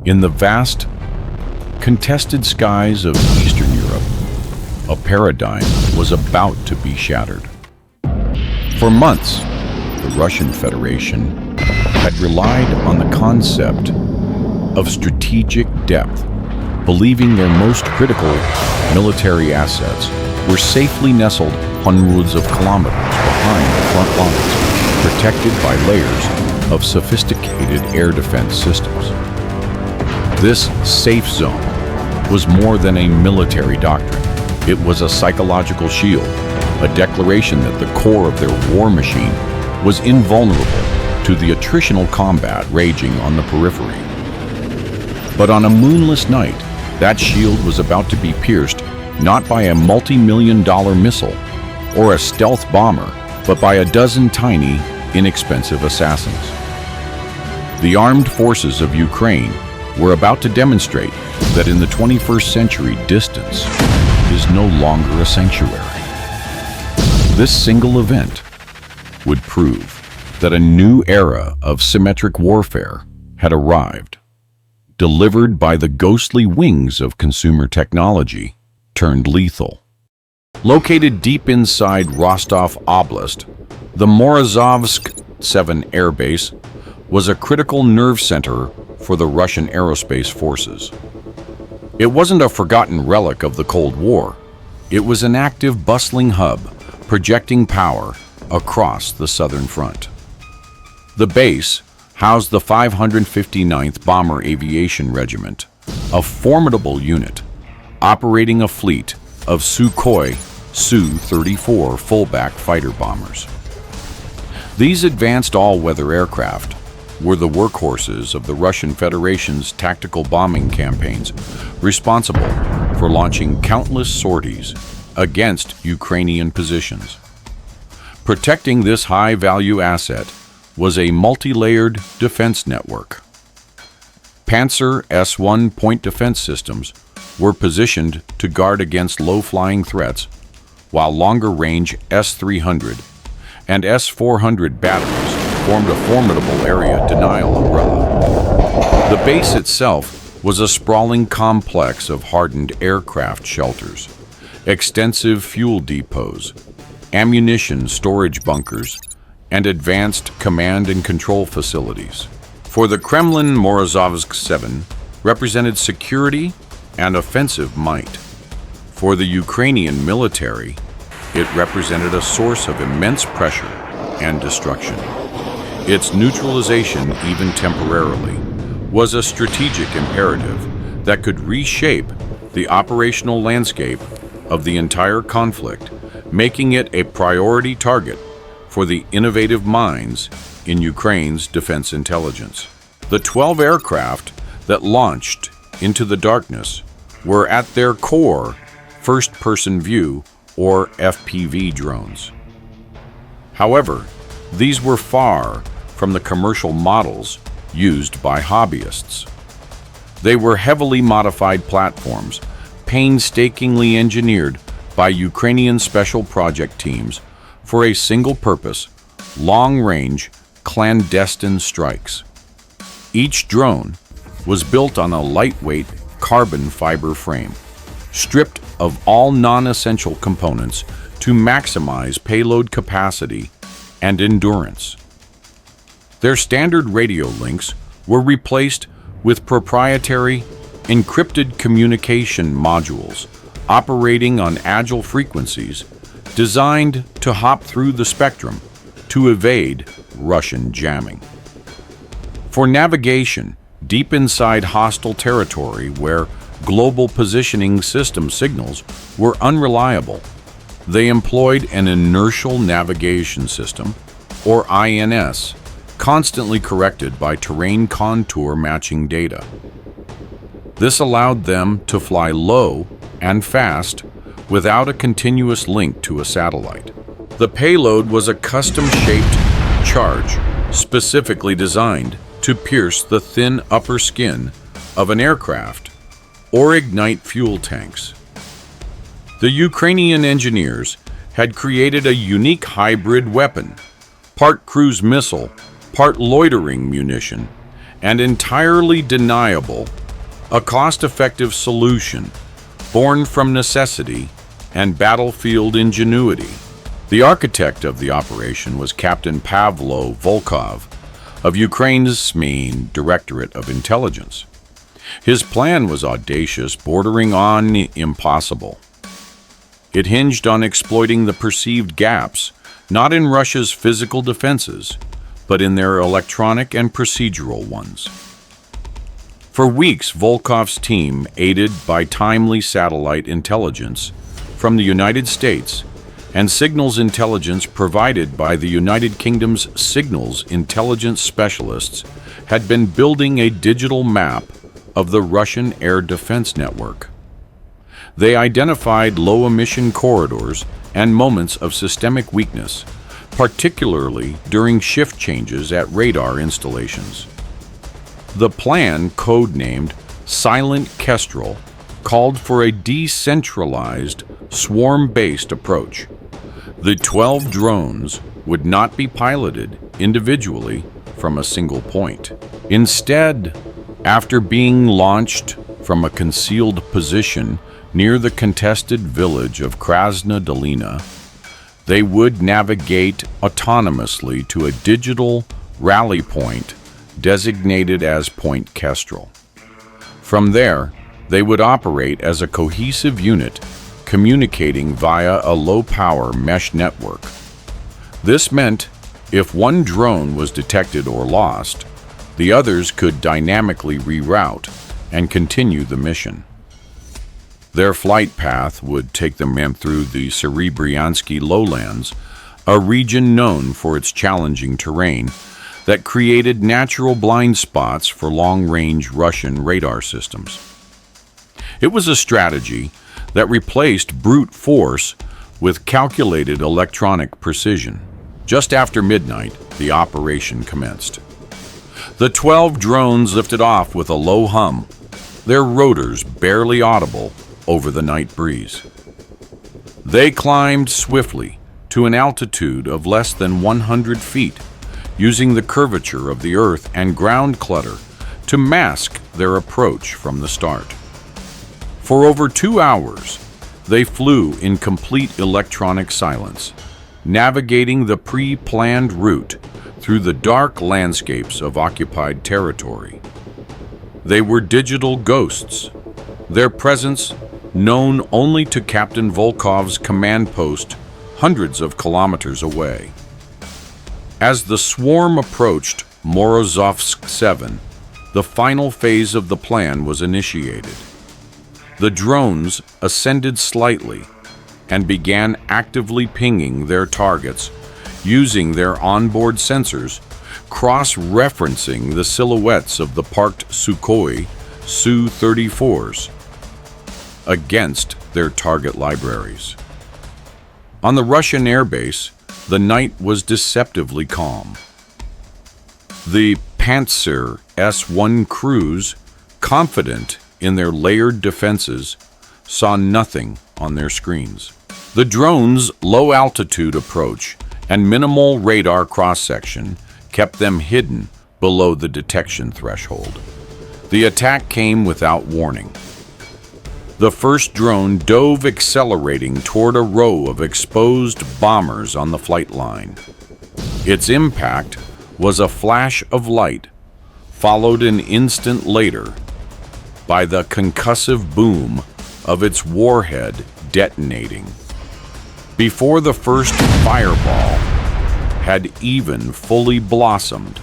In the vast, contested skies of Eastern Europe, a paradigm was about to be shattered. For months, the Russian Federation had relied on the concept of strategic depth, believing their most critical military assets were safely nestled hundreds of kilometers behind the front lines, protected by layers of sophisticated air defense systems. This safe zone was more than a military doctrine. It was a psychological shield, a declaration that the core of their war machine was invulnerable to the attritional combat raging on the periphery. But on a moonless night, that shield was about to be pierced not by a multi-million-dollar missile or a stealth bomber, but by a dozen tiny, inexpensive assassins. The armed forces of Ukraine were about to demonstrate that in the 21st century, distance is no longer a sanctuary. This single event would prove that a new era of symmetric warfare had arrived, delivered by the ghostly wings of consumer technology turned lethal. Located deep inside Rostov Oblast, the Morozovsk 7 Airbase was a critical nerve center for the Russian aerospace forces. It wasn't a forgotten relic of the Cold War. It was an active, bustling hub, projecting power across the southern front. The base housed the 559th Bomber Aviation Regiment, a formidable unit operating a fleet of Sukhoi Su-34 fullback fighter bombers. These advanced all-weather aircraft were the workhorses of the Russian Federation's tactical bombing campaigns, responsible for launching countless sorties against Ukrainian positions. Protecting this high-value asset was a multi-layered defense network. Pantsir S-1 point defense systems were positioned to guard against low-flying threats, while longer-range S-300 and S-400 batteries formed a formidable area denial umbrella. The base itself was a sprawling complex of hardened aircraft shelters, extensive fuel depots, ammunition storage bunkers, and advanced command and control facilities. For the Kremlin, Morozovsk 7 represented security and offensive might. For the Ukrainian military, it represented a source of immense pressure and destruction. Its neutralization, even temporarily, was a strategic imperative that could reshape the operational landscape of the entire conflict, making it a priority target for the innovative minds in Ukraine's defense intelligence. The 12 aircraft that launched into the darkness were at their core first-person view or FPV drones. However, these were far from the commercial models used by hobbyists. They were heavily modified platforms, painstakingly engineered by Ukrainian special project teams for a single purpose, long-range, clandestine strikes. Each drone was built on a lightweight carbon fiber frame, stripped of all non-essential components to maximize payload capacity and endurance. Their standard radio links were replaced with proprietary, encrypted communication modules operating on agile frequencies designed to hop through the spectrum to evade Russian jamming. For navigation deep inside hostile territory where global positioning system signals were unreliable, they employed an inertial navigation system, or INS, constantly corrected by terrain contour matching data. This allowed them to fly low and fast without a continuous link to a satellite. The payload was a custom-shaped charge specifically designed to pierce the thin upper skin of an aircraft or ignite fuel tanks. The Ukrainian engineers had created a unique hybrid weapon, part cruise missile, part loitering munition, and entirely deniable, a cost-effective solution born from necessity and battlefield ingenuity. The architect of the operation was Captain Pavlo Volkov of Ukraine's main Directorate of Intelligence. His plan was audacious, bordering on impossible. It hinged on exploiting the perceived gaps, not in Russia's physical defenses, but in their electronic and procedural ones. For weeks, Volkov's team, aided by timely satellite intelligence from the United States and signals intelligence provided by the United Kingdom's signals intelligence specialists, had been building a digital map of the Russian air defense network. They identified low-emission corridors and moments of systemic weakness, particularly during shift changes at radar installations. The plan, codenamed Silent Kestrel, called for a decentralized, swarm-based approach. The 12 drones would not be piloted individually from a single point. Instead, after being launched from a concealed position near the contested village of Krasna Dolina, they would navigate autonomously to a digital rally point designated as Point Kestrel. From there, they would operate as a cohesive unit, communicating via a low-power mesh network. This meant if one drone was detected or lost, the others could dynamically reroute and continue the mission. Their flight path would take them through the Serebryansky lowlands, a region known for its challenging terrain that created natural blind spots for long-range Russian radar systems. It was a strategy that replaced brute force with calculated electronic precision. Just after midnight, the operation commenced. The 12 drones lifted off with a low hum, their rotors barely audible over the night breeze. They climbed swiftly to an altitude of less than 100 feet, using the curvature of the earth and ground clutter to mask their approach from the start. For over 2 hours, they flew in complete electronic silence, navigating the pre-planned route through the dark landscapes of occupied territory. They were digital ghosts, their presence known only to Captain Volkov's command post hundreds of kilometers away. As the swarm approached Morozovsk 7, the final phase of the plan was initiated. The drones ascended slightly and began actively pinging their targets using their onboard sensors, cross-referencing the silhouettes of the parked Sukhoi Su-34s against their target libraries. On the Russian airbase, the night was deceptively calm. The Pantsir S-100 crews, confident in their layered defenses, saw nothing on their screens. The drones' low-altitude approach and minimal radar cross-section kept them hidden below the detection threshold. The attack came without warning. The first drone dove accelerating toward a row of exposed bombers on the flight line. Its impact was a flash of light, followed an instant later by the concussive boom of its warhead detonating. Before the first fireball had even fully blossomed,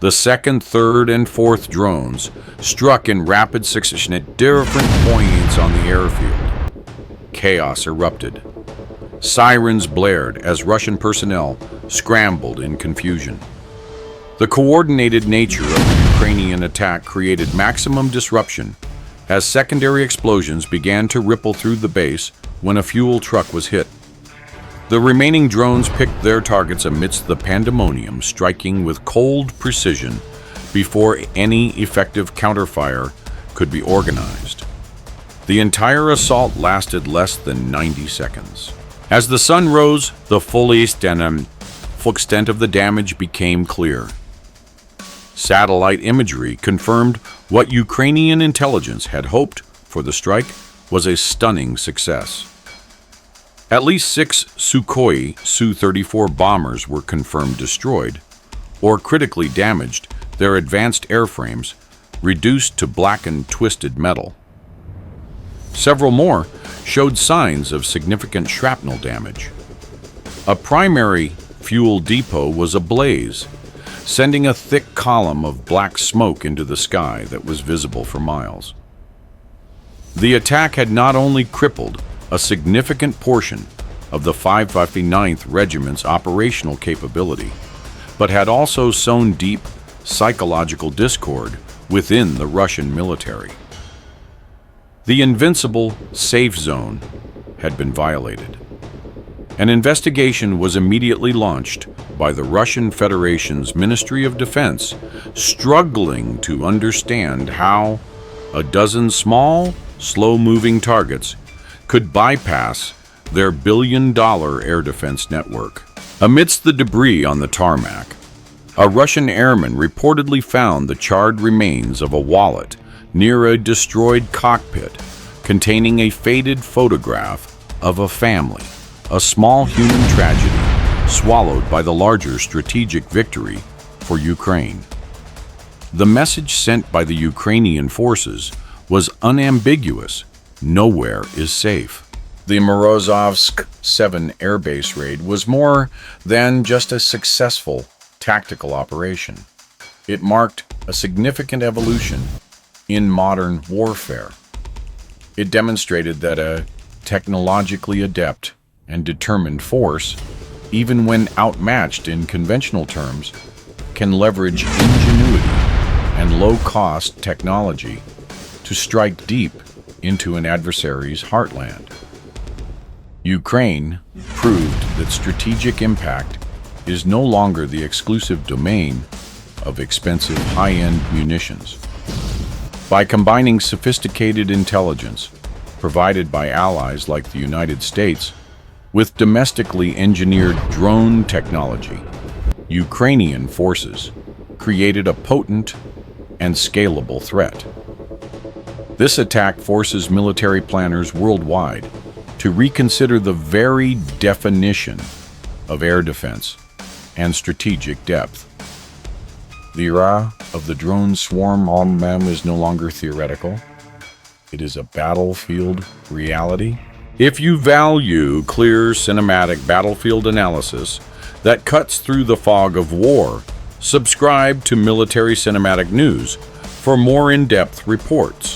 the second, third, and fourth drones struck in rapid succession at different points on the airfield. Chaos erupted. Sirens blared as Russian personnel scrambled in confusion. The coordinated nature of the Ukrainian attack created maximum disruption as secondary explosions began to ripple through the base when a fuel truck was hit. The remaining drones picked their targets amidst the pandemonium, striking with cold precision before any effective counterfire could be organized. The entire assault lasted less than 90 seconds. As the sun rose, the full extent of the damage became clear. Satellite imagery confirmed what Ukrainian intelligence had hoped for. The strike was a stunning success. At least 6 Sukhoi Su-34 bombers were confirmed destroyed or critically damaged, their advanced airframes reduced to blackened, twisted metal. Several more showed signs of significant shrapnel damage. A primary fuel depot was ablaze, sending a thick column of black smoke into the sky that was visible for miles. The attack had not only crippled a significant portion of the 559th Regiment's operational capability, but had also sown deep psychological discord within the Russian military. The invincible safe zone had been violated. An investigation was immediately launched by the Russian Federation's Ministry of Defense, struggling to understand how a dozen small, slow-moving targets could bypass their billion-dollar air defense network. Amidst the debris on the tarmac, a Russian airman reportedly found the charred remains of a wallet near a destroyed cockpit containing a faded photograph of a family, a small human tragedy swallowed by the larger strategic victory for Ukraine. The message sent by the Ukrainian forces was unambiguous: nowhere is safe. The Morozovsk 7 Airbase raid was more than just a successful tactical operation. It marked a significant evolution in modern warfare. It demonstrated that a technologically adept and determined force, even when outmatched in conventional terms, can leverage ingenuity and low-cost technology to strike deep into an adversary's heartland. Ukraine proved that strategic impact is no longer the exclusive domain of expensive high-end munitions. By combining sophisticated intelligence provided by allies like the United States with domestically engineered drone technology, Ukrainian forces created a potent and scalable threat. This attack forces military planners worldwide to reconsider the very definition of air defense and strategic depth. The era of the drone swarm on them is no longer theoretical. It is a battlefield reality. If you value clear cinematic battlefield analysis that cuts through the fog of war, subscribe to Military Cinematic News for more in-depth reports.